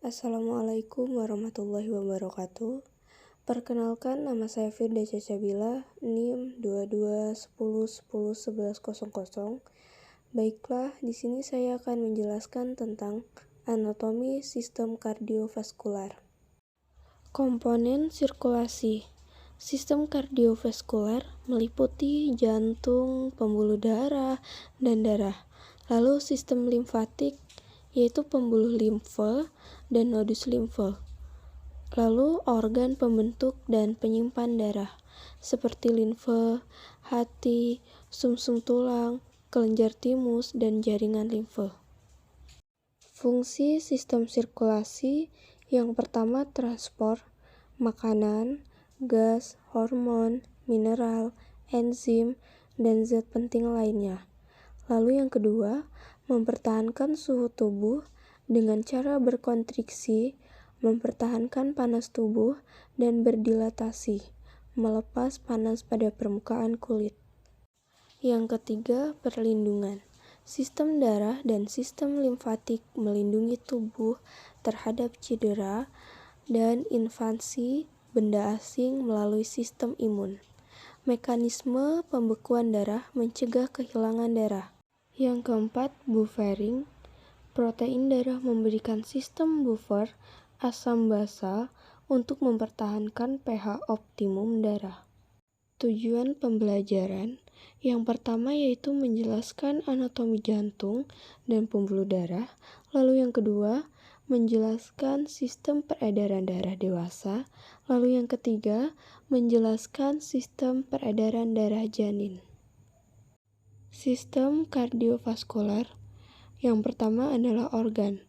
Assalamualaikum warahmatullahi wabarakatuh. Perkenalkan, nama saya Firda Cacabila, NIM 2210101100. Baiklah, di sini saya akan menjelaskan tentang anatomi sistem kardiovaskular. Komponen sirkulasi. Sistem kardiovaskular meliputi jantung, pembuluh darah, dan darah. Lalu sistem limfatik, yaitu pembuluh limfe dan nodus limfe. Lalu organ pembentuk dan penyimpan darah, seperti limfe, hati, sumsum tulang, kelenjar timus, dan jaringan limfe. Fungsi sistem sirkulasi yang pertama transport, makanan, gas, hormon, mineral, enzim, dan zat penting lainnya. Lalu yang kedua, mempertahankan suhu tubuh dengan cara berkontriksi, mempertahankan panas tubuh, dan berdilatasi, melepas panas pada permukaan kulit. Yang ketiga, perlindungan. Sistem darah dan sistem limfatik melindungi tubuh terhadap cedera dan invasi benda asing melalui sistem imun. Mekanisme pembekuan darah mencegah kehilangan darah. Yang keempat, buffering. Protein darah memberikan sistem buffer asam basa untuk mempertahankan pH optimum darah. Tujuan pembelajaran yang pertama yaitu menjelaskan anatomi jantung dan pembuluh darah, lalu yang kedua menjelaskan sistem peredaran darah dewasa, lalu yang ketiga menjelaskan sistem peredaran darah janin. Sistem kardiovaskular yang pertama adalah organ.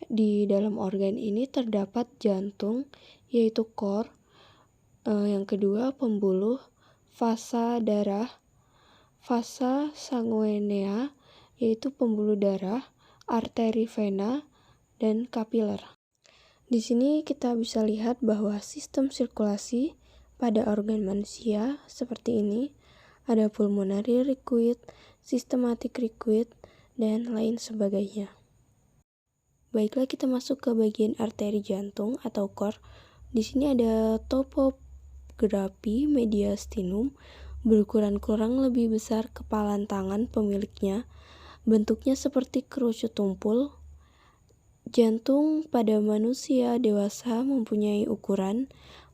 Di dalam organ ini terdapat jantung, yaitu core, yang kedua pembuluh, vasa darah, vasa sanguinea, yaitu pembuluh darah, arteri vena, dan kapiler. Di sini kita bisa lihat bahwa sistem sirkulasi pada organ manusia seperti ini, ada pulmonary liquid, systematic liquid, dan lain sebagainya. Baiklah, kita masuk ke bagian arteri jantung atau core. Di sini ada topografi mediastinum berukuran kurang lebih besar kepalan tangan pemiliknya. Bentuknya seperti kerucut tumpul. Jantung pada manusia dewasa mempunyai ukuran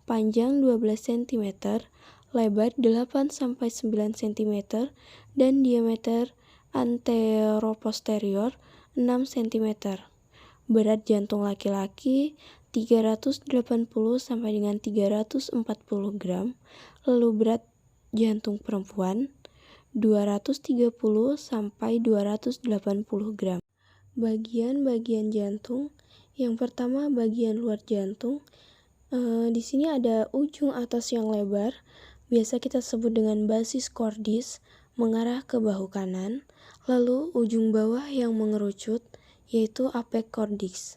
panjang 12 cm, lebar 8-9 cm, dan diameter anteroposterior 6 cm. Berat jantung laki-laki 380 sampai dengan 340 gram, lalu berat jantung perempuan 230 sampai 280 gram. Bagian-bagian jantung. Yang pertama bagian luar jantung. Di sini ada ujung atas yang lebar, biasa kita sebut dengan basis cordis, mengarah ke bahu kanan. Lalu ujung bawah yang mengerucut, yaitu apex cordis,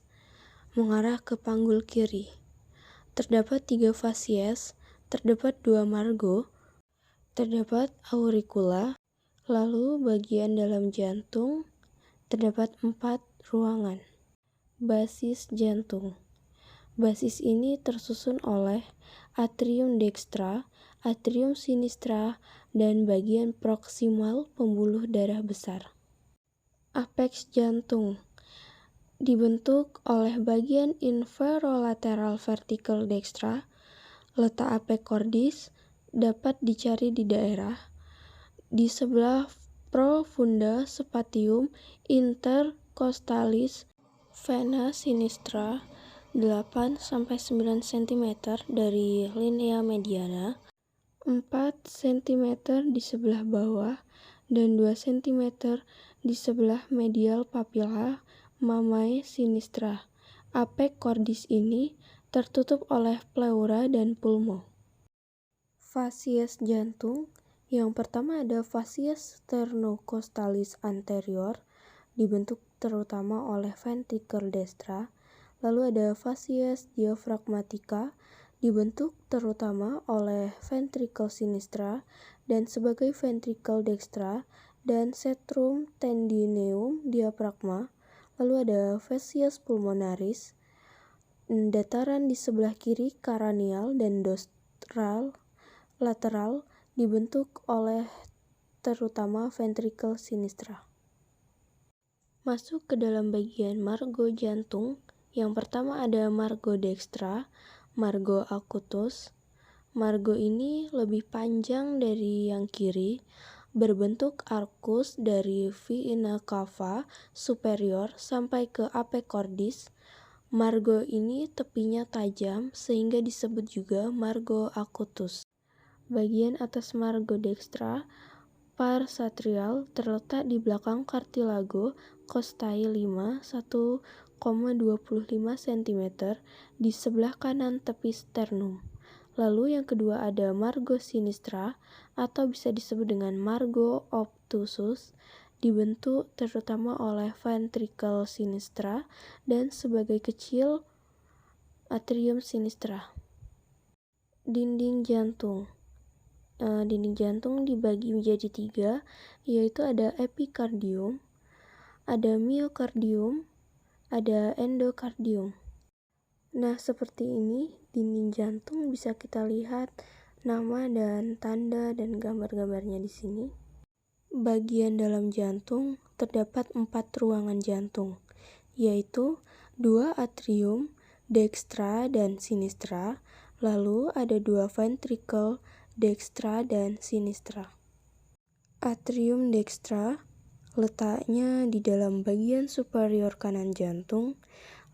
mengarah ke panggul kiri. Terdapat 3 fasies, terdapat 2 margo, terdapat auricula. Lalu bagian dalam jantung terdapat 4 ruangan. Basis jantung. Basis ini tersusun oleh atrium dextra, atrium sinistra, dan bagian proksimal pembuluh darah besar. Apex jantung dibentuk oleh bagian inferolateral vertical dextra. Letak apex cordis dapat dicari di daerah di sebelah profunda spatium intercostalis vena sinistra 8-9 cm dari linea mediana, 4 cm di sebelah bawah, dan 2 cm di sebelah medial papilla mamae sinistra. Apex cordis ini tertutup oleh pleura dan pulmo. Fasies jantung. Yang pertama ada fasies sternocostalis anterior, dibentuk terutama oleh ventricle destra. Lalu ada fasies diafragmatica, dibentuk terutama oleh ventricle sinistra dan sebagai ventricle dextra, dan setrum tendineum diafragma. Lalu ada fasies pulmonaris, Dataran di sebelah kiri kranial dan dorsal lateral dibentuk oleh terutama ventricle sinistra. Masuk ke dalam bagian margo jantung. Yang pertama ada margo dextra, margo acutus. Margo ini lebih panjang dari yang kiri, berbentuk arkus dari vena cava superior sampai ke apicordis. Margo ini tepinya tajam sehingga disebut juga margo acutus. Bagian atas margo dextra, pars atrial, terletak di belakang cartilago costae 5 1,25 cm di sebelah kanan tepi sternum. Lalu yang kedua ada margo sinistra atau bisa disebut dengan margo obtusus, dibentuk terutama oleh ventricle sinistra dan sebagai kecil atrium sinistra. Dinding jantung. Dinding jantung dibagi menjadi 3, yaitu ada epikardium, ada miokardium, ada endokardium. Nah, seperti ini dinding jantung bisa kita lihat nama dan tanda dan gambar-gambarnya di sini. Bagian dalam jantung terdapat 4 ruangan jantung, yaitu 2 atrium, dextra dan sinistra, lalu ada 2 ventricle, dextra dan sinistra. Atrium dextra letaknya di dalam bagian superior kanan jantung,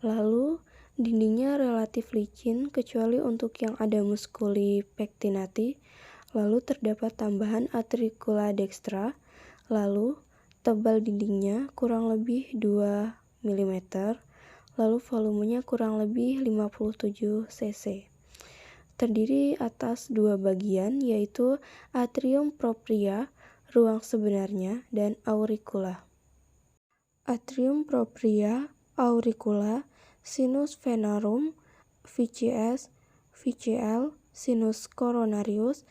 lalu dindingnya relatif licin kecuali untuk yang ada musculi pectinati, lalu terdapat tambahan atricula dextra, lalu tebal dindingnya kurang lebih 2 mm, lalu volumenya kurang lebih 57 cc. Terdiri atas 2 bagian, yaitu atrium propria, ruang sebenarnya, dan auricula. Atrium propria, auricula, sinus venarum, VCS, VCL, sinus coronarius,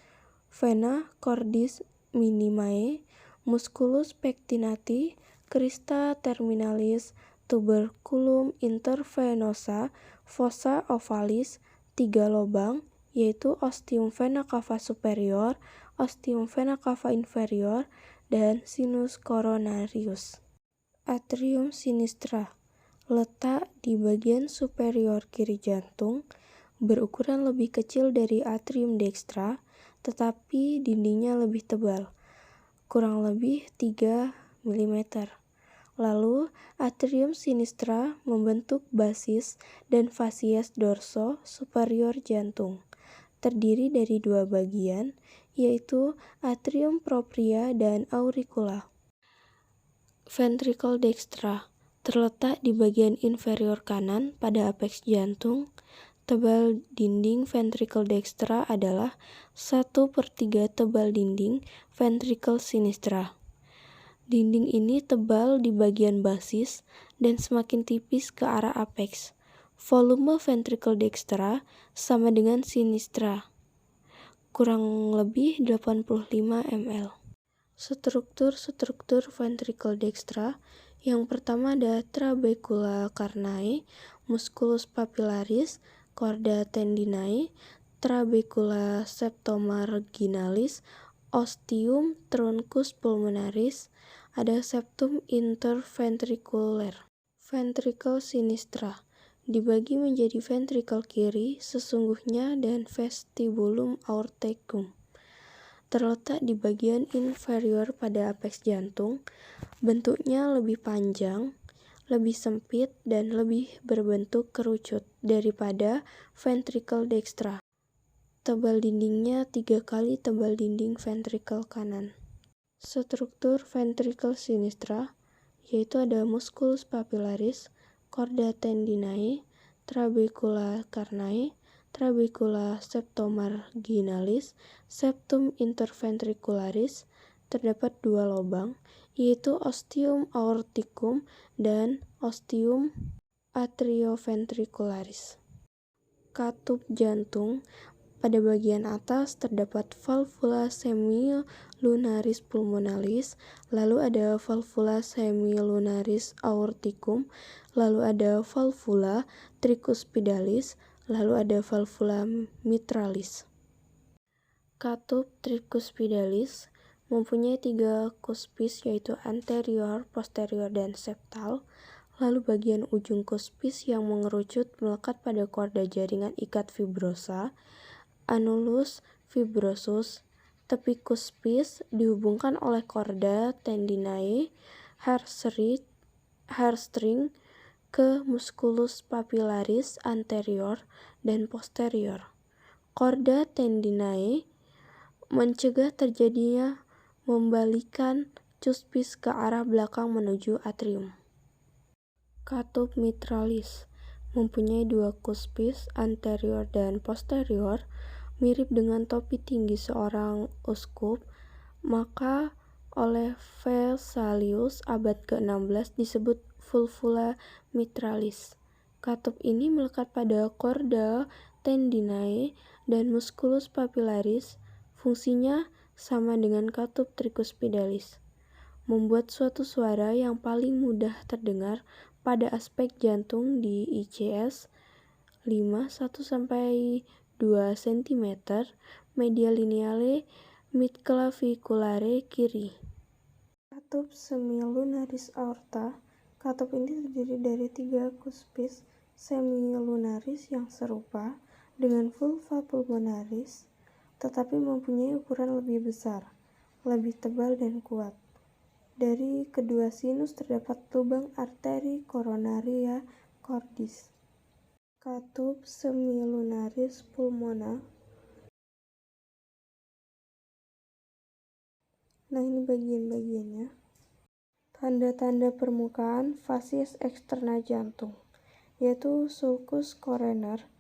vena cordis minimae, musculus pectinati, crista terminalis, tuberculum intervenosa, fossa ovalis, 3 lobang, yaitu ostium vena cava superior, ostium vena cava inferior, dan sinus coronarius. Atrium sinistra letak di bagian superior kiri jantung, berukuran lebih kecil dari atrium dextra, tetapi dindingnya lebih tebal, kurang lebih 3 mm. Lalu, atrium sinistra membentuk basis dan facies dorso superior jantung, terdiri dari 2 bagian, yaitu atrium propria dan auricula. Ventricle dextra terletak di bagian inferior kanan pada apeks jantung. Tebal dinding ventricle dextra adalah 1/3 tebal dinding ventricle sinistra. Dinding ini tebal di bagian basis dan semakin tipis ke arah apeks. Volume ventricle dextra sama dengan sinistra, kurang lebih 85 ml. Struktur ventricle dextra. Yang pertama ada trabecula carnae, musculus papillaris, chorda tendinae, trabecula septomarginalis, ostium truncus pulmonaris, ada septum interventricular. Ventricle sinistra dibagi menjadi ventricle kiri sesungguhnya dan vestibulum aorticum. Terletak di bagian inferior pada apeks jantung, bentuknya lebih panjang, lebih sempit, dan lebih berbentuk kerucut daripada ventricle dextra. Tebal dindingnya 3 kali tebal dinding ventricle kanan. Struktur ventricle sinistra, yaitu ada musculus papillaris, chorda tendinae, trabecula carnae, trabecula septomarginalis, septum interventricularis, terdapat 2 lubang, yaitu ostium aorticum dan ostium atrioventricularis. Katup jantung. Pada bagian atas terdapat valvula semilunaris pulmonalis, lalu ada valvula semilunaris aorticum, lalu ada valvula tricuspidalis, lalu ada valvula mitralis. Katup tricuspidalis mempunyai 3 cuspis, yaitu anterior, posterior, dan septal. Lalu bagian ujung cuspis yang mengerucut melekat pada korda jaringan ikat fibrosa, annulus fibrosus. Tepi cuspis dihubungkan oleh korda tendinae hairstring ke musculus papillaris anterior dan posterior. Korda tendinae mencegah terjadinya membalikan cuspis ke arah belakang menuju atrium. Katup mitralis mempunyai 2 cuspis, anterior dan posterior, mirip dengan topi tinggi seorang uskup, maka oleh Vesalius abad ke-16 disebut vulvula mitralis. Katup ini melekat pada korda tendinae dan musculus papillaris. Fungsinya sama dengan katup tricuspidalis, membuat suatu suara yang paling mudah terdengar pada aspek jantung di ICS 5-1-2 cm media lineale midclaviculare kiri. Katup semilunaris aorta. Katup ini terdiri dari 3 cuspis semilunaris yang serupa dengan vulva pulmonaris, tetapi mempunyai ukuran lebih besar, lebih tebal dan kuat. Dari kedua sinus terdapat lubang arteri coronaria cordis. Katup semilunaris pulmona. Nah, ini bagian-bagiannya. Tanda-tanda permukaan facies eksterna jantung, yaitu sulcus coroner,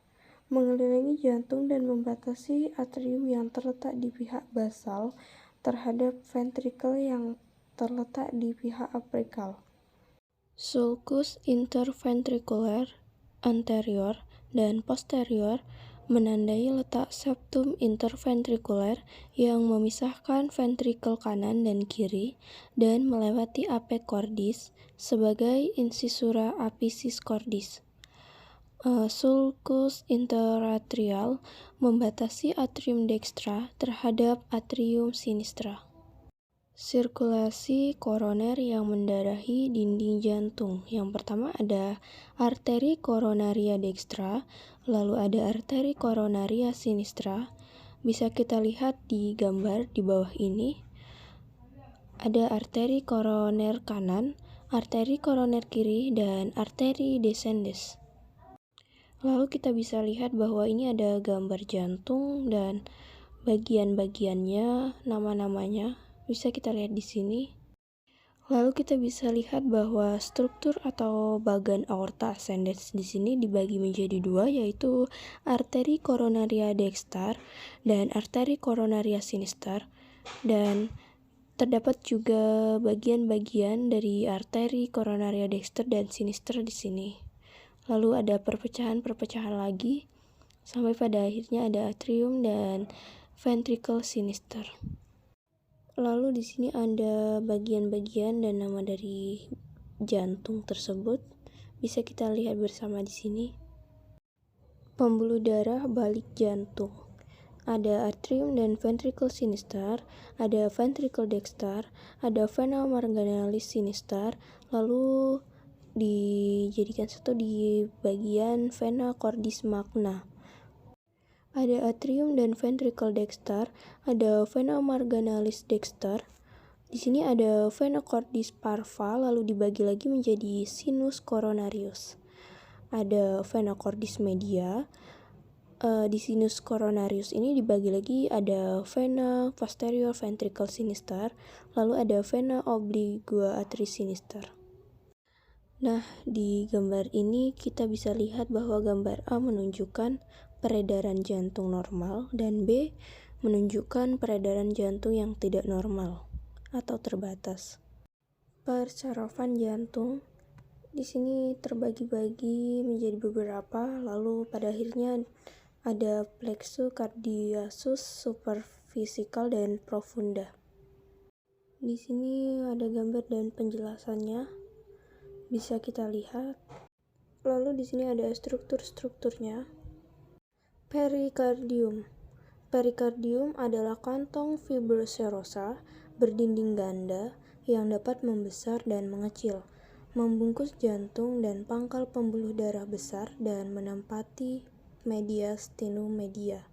mengelilingi jantung dan membatasi atrium yang terletak di pihak basal terhadap ventricle yang terletak di pihak apikal. Sulcus interventricular anterior dan posterior menandai letak septum interventrikuler yang memisahkan ventrikel kanan dan kiri dan melewati apek cordis sebagai incisura apicis cordis. Sulcus interatrial membatasi atrium dextra terhadap atrium sinistra. Sirkulasi koroner yang mendarahi dinding jantung. Yang pertama ada arteri coronaria dextra, lalu ada arteri coronaria sinistra. Bisa kita lihat di gambar di bawah ini. Ada arteri koroner kanan, arteri koroner kiri, dan arteri descendens. Lalu kita bisa lihat bahwa ini ada gambar jantung dan bagian-bagiannya, nama-namanya. Bisa kita lihat di sini. Lalu kita bisa lihat bahwa struktur atau bagan aorta ascendens di sini dibagi menjadi 2, yaitu arteri coronaria dexter dan arteri coronaria sinister, dan terdapat juga bagian-bagian dari arteri coronaria dexter dan sinister di sini. Lalu ada perpecahan-perpecahan lagi sampai pada akhirnya ada atrium dan ventricle sinister. Lalu di sini ada bagian-bagian dan nama dari jantung tersebut. Bisa kita lihat bersama di sini. Pembuluh darah balik jantung. Ada atrium dan ventricle sinister, ada ventricle dexter, ada vena marginalis sinister, lalu dijadikan satu di bagian vena cordis magna. Ada atrium dan ventricle dexter, ada vena marginalis dexter. Di sini ada vena cordis parva, lalu dibagi lagi menjadi sinus coronarius. Ada vena cordis media. Di sinus coronarius ini dibagi lagi ada vena posterior ventricle sinister, lalu ada vena obligua atris sinister. Nah, di gambar ini kita bisa lihat bahwa gambar A menunjukkan peredaran jantung normal dan B menunjukkan peredaran jantung yang tidak normal atau terbatas. Percarafan jantung di sini terbagi-bagi menjadi beberapa, lalu pada akhirnya ada plexus cardiasus superficial dan profunda. Di sini ada gambar dan penjelasannya, bisa kita lihat. Lalu di sini ada struktur-strukturnya. Perikardium. Perikardium adalah kantong fibroserosa berdinding ganda yang dapat membesar dan mengecil, membungkus jantung dan pangkal pembuluh darah besar dan menempati mediastinum media.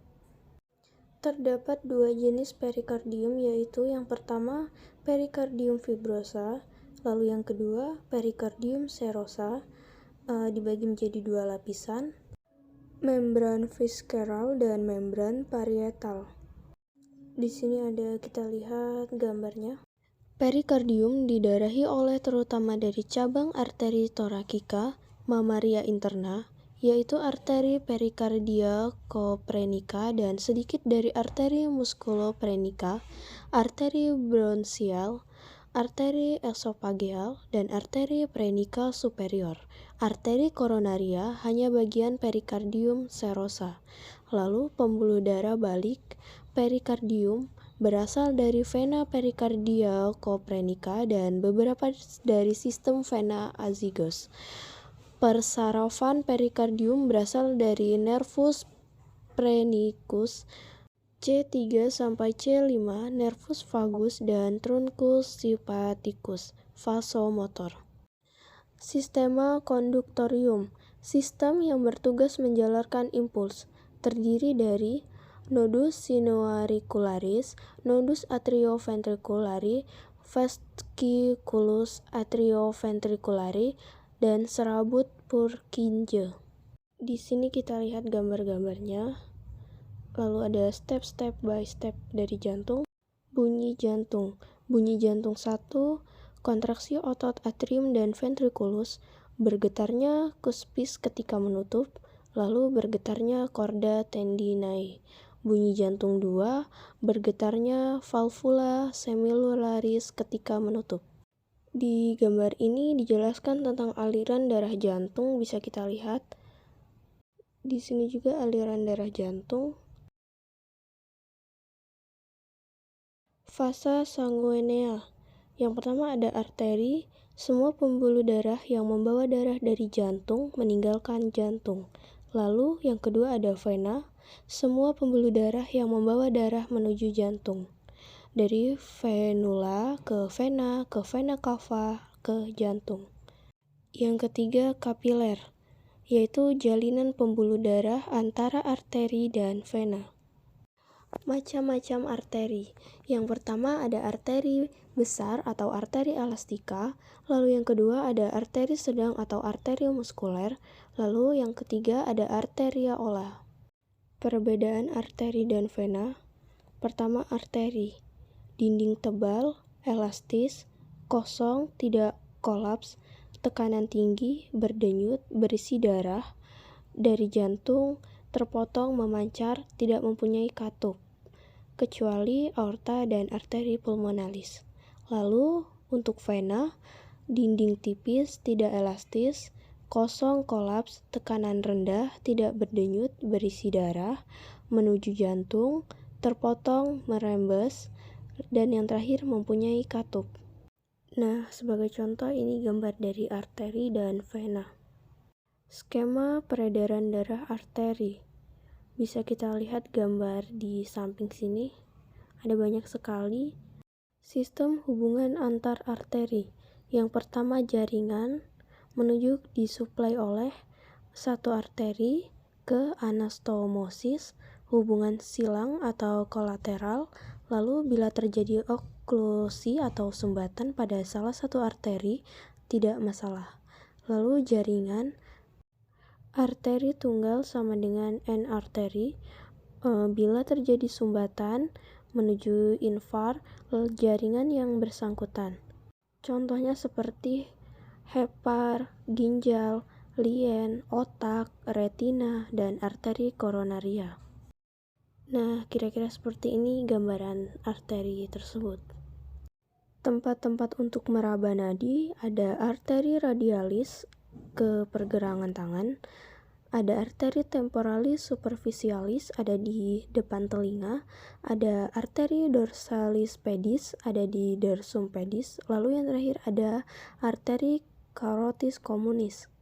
Terdapat dua jenis perikardium, yaitu yang pertama perikardium fibrosa, lalu yang kedua perikardium serosa. Dibagi menjadi dua lapisan, membran visceral dan membran parietal. Di sini kita lihat gambarnya. Perikardium didarahi oleh terutama dari cabang arteri thoracica mammaria interna, yaitu arteri pericardia coprenica dan sedikit dari arteri musculoprenica, arteri bronchial, arteri esophageal, dan arteri prenica superior. Arteri koronaria hanya bagian perikardium serosa. Lalu pembuluh darah balik perikardium berasal dari vena pericardia coprenica dan beberapa dari sistem vena azygos. Persarafan perikardium berasal dari nervus phrenicus C3 sampai C5, nervus vagus, dan truncus sympathicus vasomotor. Sistema konduktorium, sistem yang bertugas menjalarkan impuls, terdiri dari nodus sinoauricularis, nodus atrioventriculari, fasciculus atrioventriculari, dan serabut Purkinje. Di sini kita lihat gambar-gambarnya. Lalu ada step by step dari jantung. Bunyi jantung. Bunyi jantung 1, kontraksi otot atrium dan ventriculus, bergetarnya cuspis ketika menutup, lalu bergetarnya chorda tendinae. Bunyi jantung 2, bergetarnya valvula semilularis ketika menutup. Di gambar ini dijelaskan tentang aliran darah jantung, bisa kita lihat. Di sini juga aliran darah jantung. Vasa sanguinea. Yang pertama ada arteri, semua pembuluh darah yang membawa darah dari jantung meninggalkan jantung. Lalu yang kedua ada vena, semua pembuluh darah yang membawa darah menuju jantung. Dari venula ke vena cava ke jantung. Yang ketiga kapiler, yaitu jalinan pembuluh darah antara arteri dan vena. Macam-macam arteri. Yang pertama ada arteri besar atau arteri elastika, lalu yang kedua ada arteri sedang atau arteri muskuler, lalu yang ketiga ada arteria ola. Perbedaan arteri dan vena. Pertama arteri, dinding tebal, elastis, kosong, tidak kolaps, tekanan tinggi, berdenyut, berisi darah, dari jantung, terpotong, memancar, tidak mempunyai katup, kecuali aorta dan arteri pulmonalis. Lalu untuk vena, dinding tipis, tidak elastis, kosong, kolaps, tekanan rendah, tidak berdenyut, berisi darah, menuju jantung, terpotong, merembes, dan yang terakhir mempunyai katup. Nah, sebagai contoh ini gambar dari arteri dan vena. Skema peredaran darah arteri. Bisa kita lihat gambar di samping sini. Ada banyak sekali sistem hubungan antar arteri. Yang pertama jaringan menuju disuplai oleh satu arteri ke anastomosis, hubungan silang atau kolateral. Lalu bila terjadi oklusi atau sumbatan pada salah satu arteri, tidak masalah. Lalu jaringan arteri tunggal sama dengan N arteri. Bila terjadi sumbatan menuju infar jaringan yang bersangkutan. Contohnya seperti hepar, ginjal, lien, otak, retina, dan arteri koronaria. Nah, kira-kira seperti ini gambaran arteri tersebut. Tempat-tempat untuk meraba nadi ada arteri radialis ke pergelangan tangan, Ada arteri temporalis superficialis ada di depan telinga, ada arteri dorsalis pedis ada di dorsum pedis, lalu yang terakhir ada arteri carotis communis.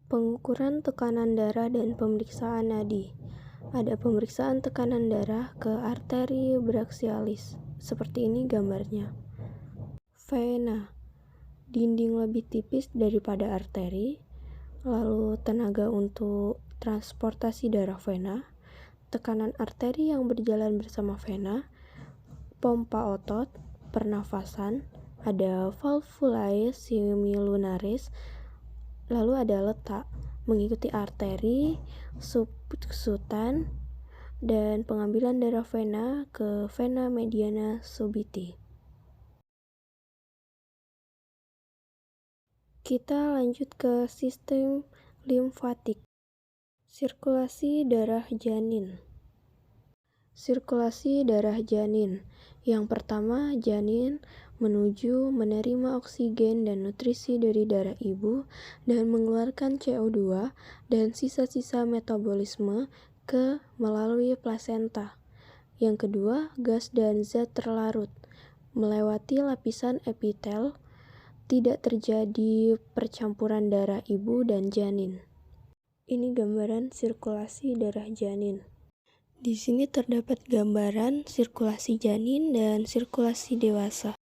Pengukuran tekanan darah dan pemeriksaan nadi. Ada pemeriksaan tekanan darah ke arteri brachialis. Seperti ini gambarnya. Vena, dinding lebih tipis daripada arteri, lalu tenaga untuk transportasi darah vena, tekanan arteri yang berjalan bersama vena, pompa otot, pernafasan, ada valvulae semilunaris, lalu ada letak mengikuti arteri, subkutan, dan pengambilan darah vena ke vena mediana subiti. Kita lanjut ke sistem limfatik. Sirkulasi darah janin. Sirkulasi darah janin. Yang pertama, janin menerima oksigen dan nutrisi dari darah ibu dan mengeluarkan CO2 dan sisa-sisa metabolisme melalui plasenta. Yang kedua, gas dan zat terlarut melewati lapisan epitel. Tidak terjadi percampuran darah ibu dan janin. Ini gambaran sirkulasi darah janin. Di sini terdapat gambaran sirkulasi janin dan sirkulasi dewasa.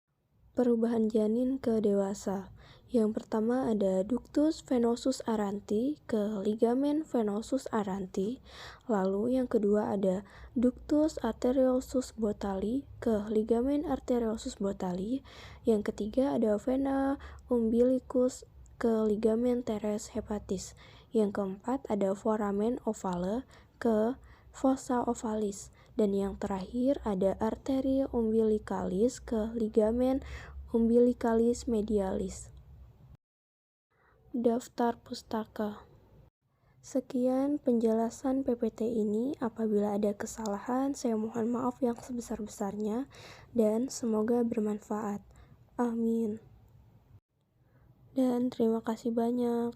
Perubahan janin ke dewasa. Yang pertama ada ductus venosus aranti ke ligamen venosus aranti. Lalu yang kedua ada ductus arteriosus botali ke ligamen arteriosus botali. Yang ketiga ada vena umbilicus ke ligamen teres hepatis. Yang keempat ada foramen ovale ke fossa ovalis. Dan yang terakhir ada arteri umbilicalis ke ligamen umbilicalis medialis. Daftar pustaka. Sekian penjelasan PPT ini. Apabila ada kesalahan, saya mohon maaf yang sebesar-besarnya dan semoga bermanfaat. Amin. Dan terima kasih banyak.